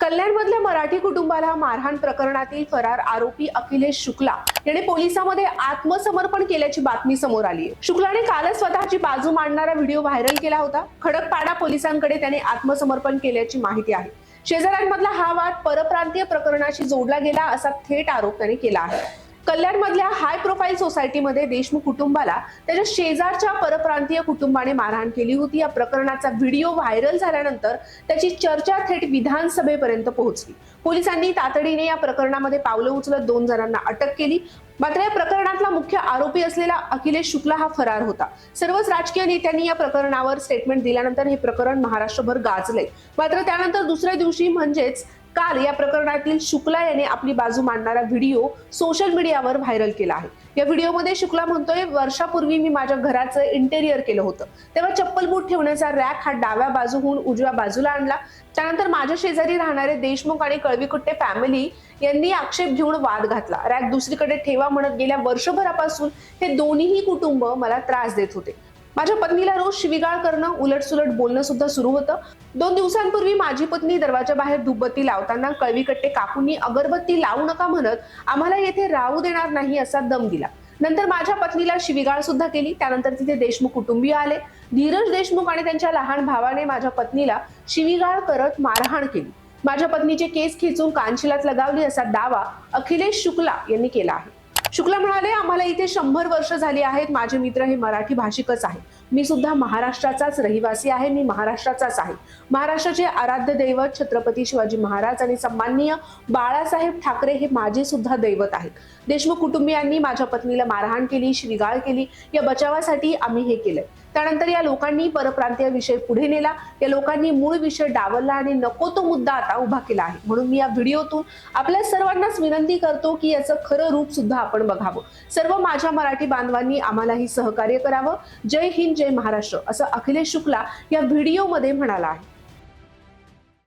कल्याणमधल्या मराठी कुटुंबाला मारहाण प्रकरणातील फरार आरोपी अखिलेश शुक्ला याने पोलिसांमध्ये आत्मसमर्पण केल्याची बातमी समोर आली आहे। शुक्लाने कालच स्वतःची बाजू मांडणारा व्हिडिओ व्हायरल केला होता। खडकपाडा पोलिसांकडे त्याने आत्मसमर्पण केल्याची माहिती आहे। शेजाऱ्यांमधला हा वाद परप्रांतीय प्रकरणाशी जोडला गेला असा थेट आरोप त्याने केला आहे। कल्याणमधल्या हाय प्रोफाईल सोसायटीमध्ये देशमुख कुटुंबाला त्याच्या शेजारच्या परप्रांतीय कुटुंबाने मारहाण केली होती। या प्रकरणाचा व्हिडिओ व्हायरल झाल्यानंतर त्याची चर्चा थेट विधानसभेपर्यंत पोहोचली। पोलिसांनी तातडीने या प्रकरणामध्ये पावलं उचलत 2 जणांना अटक केली। मात्र या प्रकरणातला मुख्य आरोपी असलेला अखिलेश शुक्ला हा फरार होता। सर्वच राजकीय नेत्यांनी या प्रकरणावर स्टेटमेंट दिल्यानंतर हे प्रकरण महाराष्ट्रभर गाजले। मात्र त्यानंतर दुसऱ्या दिवशी म्हणजेच काल या प्रकरणातील शुक्ला याने आपली बाजू मांडणारा व्हिडिओ सोशल मीडियावर व्हायरल केला आहे। या व्हिडिओमध्ये शुक्ला म्हणतोय, वर्षापूर्वी मी माझ्या घराचं इंटेरियर केलं होतं, तेव्हा चप्पल बूट ठेवण्याचा रॅक हा डाव्या बाजूहून उजव्या बाजूला आणला। त्यानंतर माझ्या शेजारी राहणारे देशमुख आणि कळवीकुट्टे फॅमिली यांनी आक्षेप घेऊन वाद घातला। रॅक दुसरीकडे ठेवा म्हणत गेल्या वर्षभरापासून हे दोन्हीही कुटुंब मला त्रास देत होते। माझ्या पत्नीला रोज शिवीगाळ करणं, उलटसुलट बोलणं सुद्धा सुरू होतं। 2 दिवसांपूर्वी माझी पत्नी दरवाजा बाहेर धूपबत्ती लावताना कळवीकट्टे काकूंनी अगरबत्ती लावू नका म्हणत आम्हाला येथे राहू देणार नाही असा दम दिला। नंतर माझ्या पत्नीला शिवीगाळ सुद्धा केली। त्यानंतर तिथे देशमुख कुटुंबीय आले। धीरज देशमुख आणि त्यांच्या लहान भावाने माझ्या पत्नीला शिवीगाळ करत मारहाण केली। माझ्या पत्नीचे केस खेचून कानशिलात लगावली असा दावा अखिलेश शुक्ला यांनी केला आहे। शुक्ला म्हणाले, आम्हाला इथे 100 वर्ष झाली आहेत। माझे मित्र हे मराठी भाषिकच आहेत। मी सुद्धा महाराष्ट्राचाच रहिवासी आहे। मी महाराष्ट्राचाच आहे। महाराष्ट्राचे आराध्य दैवत छत्रपती शिवाजी महाराज आणि सन्माननीय बाळासाहेब ठाकरे हे माझे सुद्धा दैवत आहेत। देशमुख कुटुंबियांनी माझ्या पत्नीला मारहाण केली, शिवीगाळ केली। या बचावासाठी आम्ही हे केलंय। त्यानंतर या लोकांनी परप्रांतीय विषय पुढे नेला। या लोकांनी मूळ विषय डावलला आणि नको तो मुद्दा आता उभा केला आहे। म्हणून मी या व्हिडिओतून आपल्या सर्वांनाच विनंती करतो की याचं खरं रूप सुद्धा आपण बघावं। सर्व माझ्या मराठी बांधवांनी आम्हालाही सहकार्य करावं। जय हिंद, जय महाराष्ट्र असं अखिलेश शुक्ला या व्हिडिओमध्ये म्हणाला आहे।